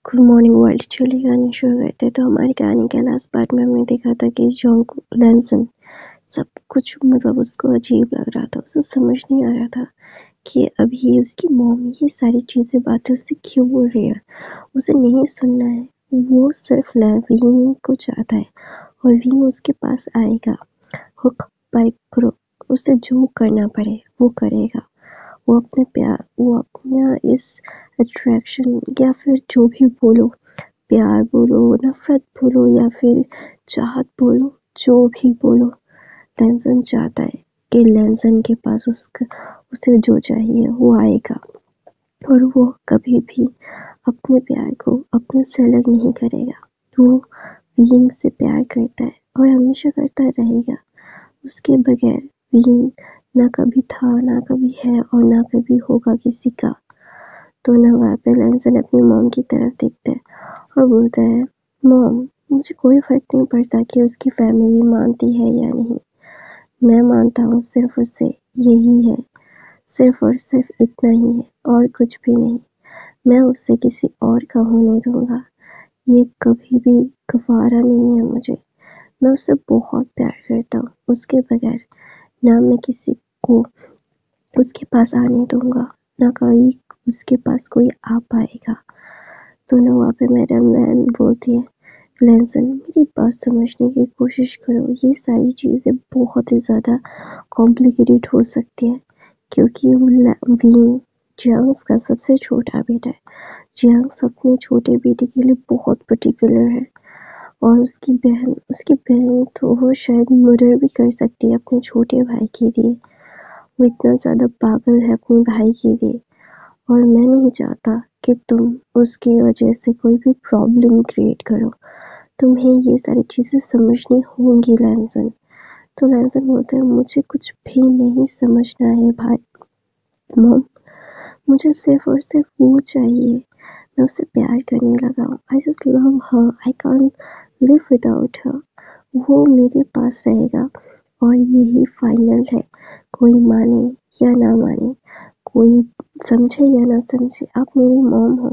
Good morning world चले गाने शुरू करते तो हमारी कहानी के लास्ट पार्ट में हमने देखा था कि जॉन्ग लैंसन सब कुछ मतलब उसको अजीब लग रहा था, उसे समझ नहीं आ रहा था कि अभी उसकी मॉम ये सारी चीज़ें बातें उससे क्यों बोल रही है। उसे नहीं सुनना है, वो सिर्फ विंग को चाहता है और विंग उसके पास आएगा हुक बाय क्रुक, उसे जो करना पड़े वो करेगा। वो अपने प्यार, वो अपना इस अट्रैक्शन या फिर जो भी बोलो, प्यार बोलो, नफरत बोलो या फिर चाहत बोलो, जो भी बोलो, लैंसन चाहता है कि लैंसन के पास उसे जो चाहिए वो आएगा और वो कभी भी अपने प्यार को अपने से अलग नहीं करेगा। वो विंग से प्यार करता है और हमेशा करता रहेगा। उसके बगैर विंग ना कभी था, ना कभी है और ना कभी होगा किसी का। तो ना वहाँ पे लैंसन अपनी मॉम की तरफ देखता है और बोलता है, मॉम मुझे कोई फर्क नहीं पड़ता कि उसकी फैमिली मानती है या नहीं, मैं मानता हूँ सिर्फ उसे यही है, सिर्फ और सिर्फ इतना ही है और कुछ भी नहीं। मैं उसे किसी और का होने दूंगा, ये कभी भी गवारा नहीं है मुझे। मैं उससे बहुत प्यार करता हूँ, उसके बगैर ना मैं किसी को उसके पास आने दूंगा, ना कोई उसके पास कोई आ पाएगा। तो ना वहाँ पे मैडम लैन बोलती है, लैंसन मेरी बात समझने की कोशिश करो, ये सारी चीज़ें बहुत ही ज़्यादा कॉम्प्लिकेटेड हो सकती है क्योंकि विंग जियांग का सबसे छोटा बेटा है। जियांग अपने छोटे बेटे के लिए बहुत पर्टिकुलर है और उसकी बहन तो वो शायद मर्डर भी कर सकती है अपने छोटे भाई के लिए। वो इतना ज़्यादा पागल है अपने भाई के लिए और मैं नहीं चाहता कि तुम उसकी वजह से कोई भी प्रॉब्लम क्रिएट करो। तुम्हें ये सारी चीज़ें समझनी होंगी लैंसन। तो लैंसन बोलता है, मुझे कुछ भी नहीं समझना है भाई मॉम, मुझे सिर्फ और सिर्फ वो चाहिए। मैं उससे प्यार करने लगा हूँ। I just love her, I can't live without her. वो मेरे पास रहेगा और यही फाइनल है। कोई माने या ना माने, कोई समझे या ना समझे, आप मेरी मॉम हो,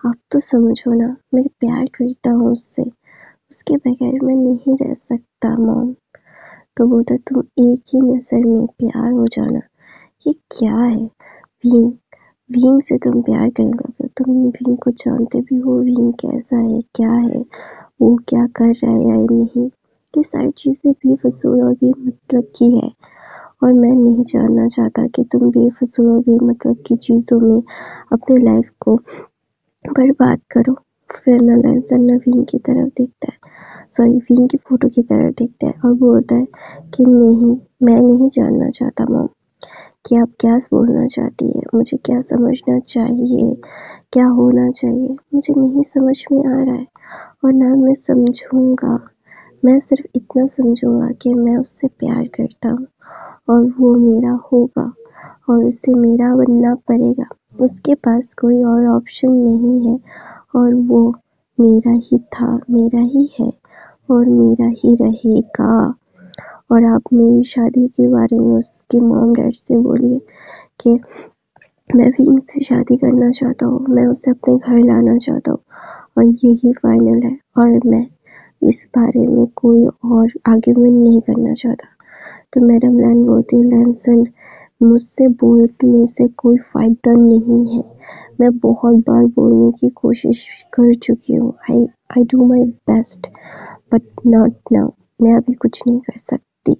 आप तो समझो ना, मैं प्यार करता हूँ उससे, उसके बगैर मैं नहीं रह सकता मॉम। तो बोलता, तुम एक ही नजर में प्यार हो जाना, ये क्या है विंग, विंग से तुम प्यार करने लगे। तुम विंग को जानते भी हो, विंग कैसा है, क्या है, वो क्या कर रहा है या नहीं, ये सारी चीजें बेफजूल और बेमतलब की है और मैं नहीं जानना चाहता कि तुम बेफजूल और बेमतलब की चीजों में अपने लाइफ को बर्बाद करो। फिर न लैंसन न विंग की तरफ देखता है, सॉरी विंग की फोटो की तरफ देखता है और बोलता है कि नहीं, मैं नहीं जानना चाहता मॉम कि आप क्या बोलना चाहती है, मुझे क्या समझना चाहिए, क्या होना चाहिए, मुझे नहीं समझ में आ रहा है और ना मैं समझूंगा। मैं सिर्फ इतना समझूंगा कि मैं उससे प्यार करता हूँ और वो मेरा होगा और उसे मेरा बनना पड़ेगा। उसके पास कोई और ऑप्शन नहीं है और वो मेरा ही था, मेरा ही है और मेरा ही रहेगा। और आप मेरी शादी के बारे में उसके मॉम डैड से बोलिए कि मैं भी इनसे शादी करना चाहता हूँ, मैं उसे अपने घर लाना चाहता हूँ और यही फाइनल है और मैं इस बारे में कोई और आर्ग्यूमेंट नहीं करना चाहता। तो मैडम लैन बोलती है, लैंसन मुझसे बोलने से कोई फायदा नहीं है, मैं बहुत बार बोलने की कोशिश कर चुकी हूँ, I do my best but not now. मैं अभी कुछ नहीं कर सकती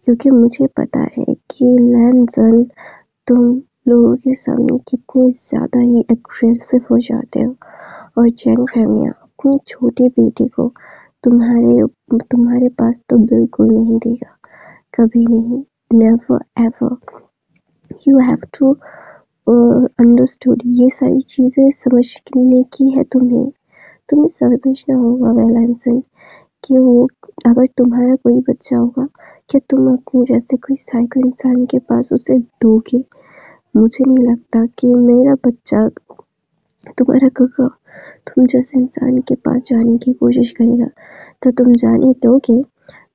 क्योंकि मुझे पता है कि लैंसन तुम लोगों के सामने कितने ज़्यादा ही एग्रेसिव हो जाते हो और जैंग फैमिया अपने छोटे बेटे को तुम्हारे पास तो बिल्कुल नहीं देगा, कभी नहीं, never ever. You have to understood, ये सारी चीज़ें समझने की है तुम्हें समझना होगा वैलेंसन कि वो अगर तुम्हारा कोई बच्चा होगा, क्या तुम अपने जैसे कोई साइको इंसान के पास उसे दोगे? मुझे नहीं लगता कि मेरा बच्चा तुम्हारा काका तुम जैसे इंसान के पास जाने की कोशिश करेगा, तो तुम जाने दोगे?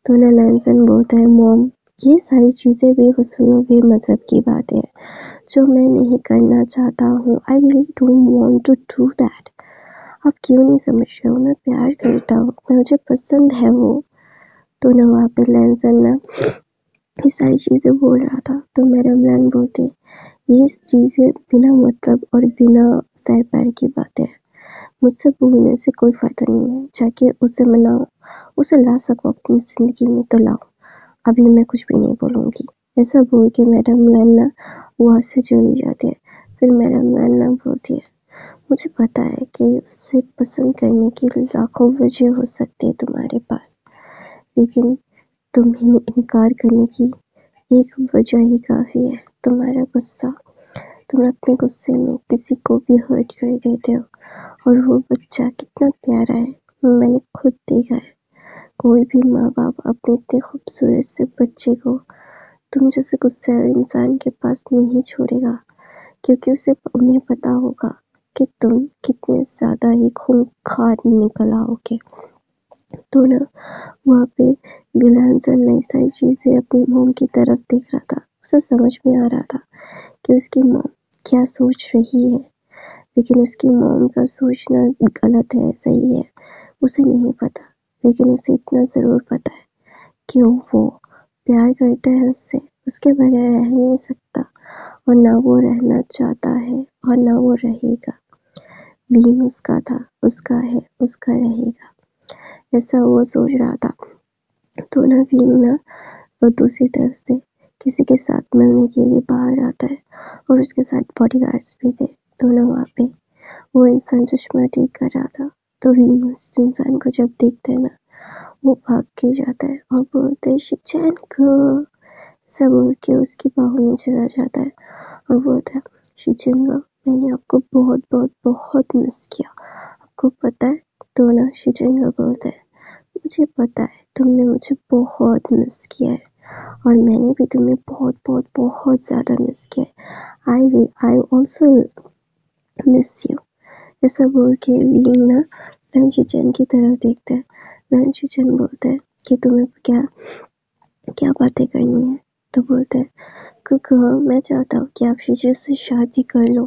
तो ना लैंसन बोलता है, मॉम ये सारी चीज़ें बेफजूल और बेमतलब की बातें हैं जो मैं नहीं करना चाहता हूँ। I really don't want to do that. आप क्यों नहीं समझ रहे हो, मैं प्यार करता हूँ, मुझे पसंद है वो। तो ना वहाँ पे लैंसन ना ये सारी चीज़ें बोल रहा था। तो मैडम लैन बोलती ये चीज़ें बिना मतलब और बिना सर पैर की बातें हैं, मुझसे बोलने से कोई फायदा नहीं है, जाके उसे मनाओ, उसे ला सको अपनी जिंदगी में तो लाओ, अभी मैं कुछ भी नहीं बोलूँगी। ऐसा बोल के मैडम लैन वहाँ से चली जाती है। फिर मैडम लैन बोलती है मुझे पता है कि उसे पसंद करने की लाखों वजह हो सकती है तुम्हारे पास, लेकिन तुम्हें इनकार करने की एक वजह ही काफ़ी है, तुम्हारा गुस्सा। तुम अपने गुस्से में किसी को भी हर्ट कर देते हो, और वो बच्चा कितना प्यारा है, मैंने खुद देखा है। कोई भी माँ बाप अपने इतने खूबसूरत से बच्चे को तुम जैसे गुस्से इंसान के पास नहीं छोड़ेगा, क्योंकि उन्हें पता होगा कि तुम कितने ज़्यादा ही खूंखार निकल आओगे। तो ना वहाँ पे बिलांसर नई सारी चीज़ें अपनी मॉम की तरफ देख रहा था। उसे समझ में आ रहा था कि उसकी मॉम क्या सोच रही है, लेकिन उसकी मॉम का सोचना गलत है सही है उसे नहीं पता, लेकिन उसे इतना ज़रूर पता है कि वो प्यार करता है उससे, उसके बगैर रह नहीं सकता, और ना वो रहना चाहता है और ना वो रहेगा। बीन उसका था, उसका है, उसका रहेगा, ऐसा वो सोच रहा था। तो ना बीन ना वो दूसरी तरफ से किसी के साथ मिलने के लिए बाहर आता है, और उसके साथ बॉडीगार्ड्स भी थे। तो ना वहाँ पे वो इंसान चश्मा ठीक कर रहा था। तो बीन उस इंसान को जब देखता है ना, वो भाग के जाता है और बोलते है शिचैन को, सब बोल के उसकी बाहों में चला जाता है और बोलता है शिचैन को, मैंने आपको बहुत बहुत बहुत मिस किया, आपको पता है। तो ना शिचैन को बोलता है मुझे पता है तुमने मुझे बहुत मिस किया है, और मैंने भी तुम्हें बहुत बहुत बहुत ज़्यादा मिस किया है, आई ऑल्सो मिस यू। ऐसा बोल के वीन ना लन शिचैन की तरफ देखता है। लन शिचैन बोलता है कि तुम्हें क्या क्या बातें करनी है। तो बोलता है क्योंकि मैं चाहता हूँ कि आप शीशे से शादी कर लो,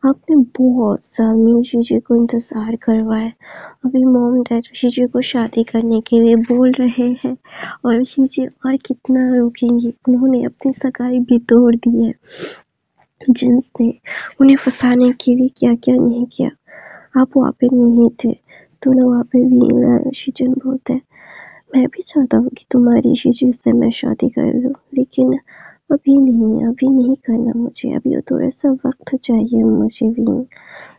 आपने बहुत साल में शीशे को इंतज़ार करवाया, अभी मॉम डैड शीशे को शादी करने के लिए बोल रहे हैं, और शीशे और कितना रोकेंगी, उन्होंने अपनी सगाई भी तोड़ दी है, जिन्स ने उन्हें फंसाने के लिए क्या क्या नहीं किया, आप वहाँ पे नहीं थे। तो ना वहाँ पे भी शीजन बोलता है मैं भी चाहता हूँ कि तुम्हारी शीशे से मैं शादी कर लूँ, लेकिन अभी नहीं करना मुझे, अभी थोड़ा सा वक्त चाहिए मुझे विंग।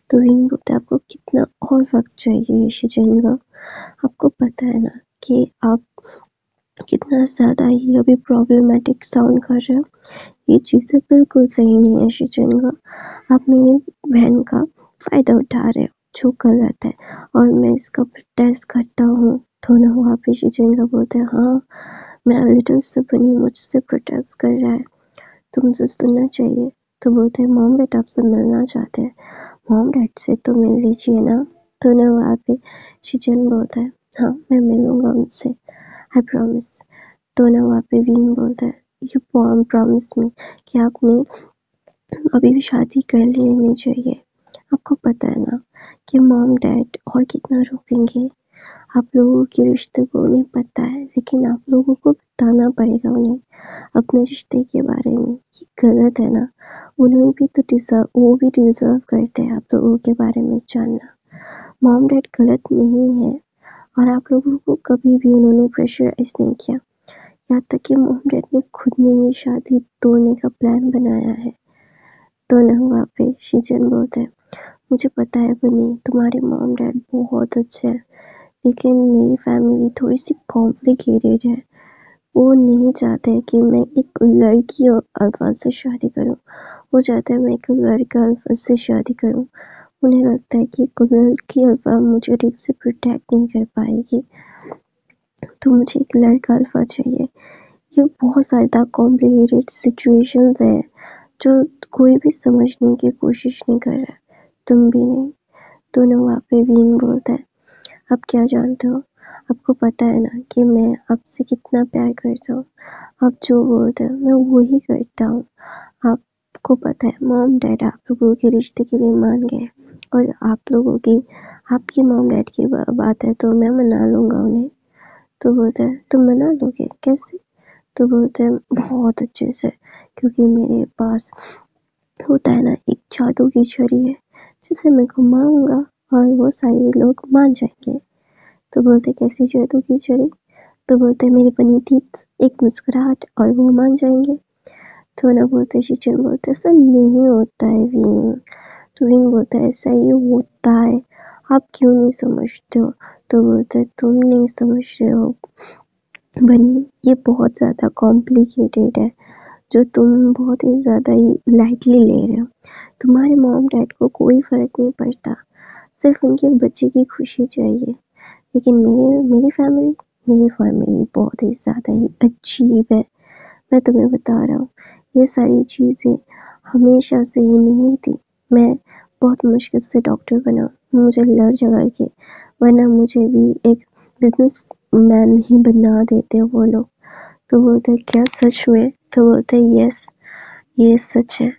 तो विंग बोलता है आपको कितना और वक्त चाहिए शिजन का, आपको पता है ना कि आप कितना ज़्यादा ही अभी प्रॉब्लमेटिक साउंड कर रहे हो, ये चीज़ें बिल्कुल सही नहीं है शिजन का, आप मेरी बहन का फ़ायदा उठा रहे हो जो गलत है, और मैं इसका प्रोटेस्ट करता हूँ। तो ना वहाँ पे शिजन का बोलते हैं हाँ मेरा लिटिल सिबनी मुझसे प्रोटेस्ट कर रहा है, तो मुझे सुनना चाहिए। तो बोलते हैं मॉम डैड आपसे मिलना चाहते हैं, मॉम डैड से तो मिल लीजिए ना। तो ना वहाँ पे शिजन बोलता है हाँ मैं मिलूंगा उनसे, आई प्रॉमिस। तो ना वहाँ पे वीन बोलता है यू प्रॉमिस मी कि आपने अभी भी शादी कर लेनी चाहिए, आपको पता है ना कि मॉम डैड और कितना रोकेंगे आप लोगों के रिश्ते को, उन्हें पता है, लेकिन आप लोगों को बताना पड़ेगा उन्हें अपने रिश्ते के बारे में, ये गलत है ना, उन्हें भी तो वो भी डिजर्व करते हैं आप लोगों के बारे में जानना। मॉम डैड गलत नहीं है, और आप लोगों को कभी भी उन्होंने प्रेशराइज नहीं किया, यहाँ तक कि मॉम डैड ने खुद ने ये शादी तोड़ने का प्लान बनाया है। तो ना वहाँ पे शिजन बोलता है मुझे पता है बनी तुम्हारे मॉम डैड बहुत अच्छे हैं, लेकिन मेरी फैमिली थोड़ी सी कॉम्प्लिकेटेड है, वो नहीं चाहते कि मैं एक लड़की और अल्फा से शादी करूं, वो चाहते हैं मैं एक लड़का अल्फा से शादी करूं, उन्हें लगता है कि एक लड़की अल्फा मुझे ठीक से प्रोटेक्ट नहीं कर पाएगी, तो मुझे एक लड़का अल्फा चाहिए। ये बहुत ज़्यादा कॉम्प्लिकेटेड सिचुएशंस है जो कोई भी समझने की कोशिश नहीं कर रहा, तुम भी नहीं। तो ना वहाँ पे वीन बोलता है आप क्या जानते हो, आपको पता है ना कि मैं आपसे कितना प्यार करता हूँ, आप जो बोलते हो मैं वही करता हूँ, आपको पता है मॉम डैड आप लोगों के रिश्ते के लिए मान गए, और आप लोगों की आपकी मॉम डैड की बात है तो मैं मना लूँगा उन्हें। तो बोलता है तुम मना लोगे, कैसे? तो बोलते हैं बहुत अच्छे से, क्योंकि मेरे पास होता है ना एक जादू की छड़ी है जिसे मैं घुमाऊंगा और वो सारे लोग मान जाएंगे। तो बोलते कैसी जादू की छड़ी? तो बोलते मेरी बनी थी एक मुस्कुराहट और वो मान जाएंगे। तो ना बोलते शिचन बोलते ऐसा नहीं होता है विंग। तो विंग बोलता है ऐसा ही होता है, आप क्यों नहीं समझते हो? तो बोलते तुम नहीं समझ रहे हो बनी, ये बहुत ज़्यादा कॉम्प्लिकेटेड है जो तुम बहुत ही ज़्यादा ही लाइटली ले रहे हो। तुम्हारे मॉम डैड को कोई फ़र्क नहीं पड़ता, सिर्फ उनके बच्चे की खुशी चाहिए। लेकिन मेरी फैमिली बहुत ही ज़्यादा ही अजीब है। मैं तुम्हें बता रहा हूँ, ये सारी चीज़ें हमेशा से ही नहीं थी। मैं बहुत मुश्किल से डॉक्टर बना, मुझे लड़ झगड़ के, वरना मुझे भी एक बिजनेस मैन ही बना देते वो लोग। तो बोलते क्या सच में? तो बोलते यस, ये सच है।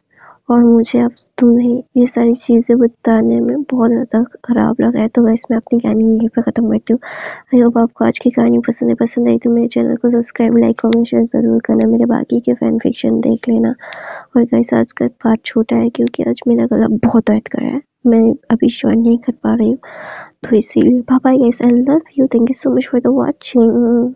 और मुझे अब तुम्हें ये सारी चीज़ें बताने में बहुत ज़्यादा ख़राब लगा है। तो गाइस मैं अपनी कहानी यहीं पर ख़त्म करती हूँ। आई होप आपको आज की कहानी पसंद आई तो मेरे चैनल को सब्सक्राइब, लाइक, कमेंट, शेयर ज़रूर करना। मेरे बाकी के फैन फिक्शन देख लेना। और गाइस आज का पार्ट छोटा है क्योंकि आज मेरा गला बहुत दर्द कर रहा है, मैं अभी ज्वाइन नहीं कर पा रही हूँ, तो इसीलिए। Bye bye guys, I love you, thank you so much for the watching.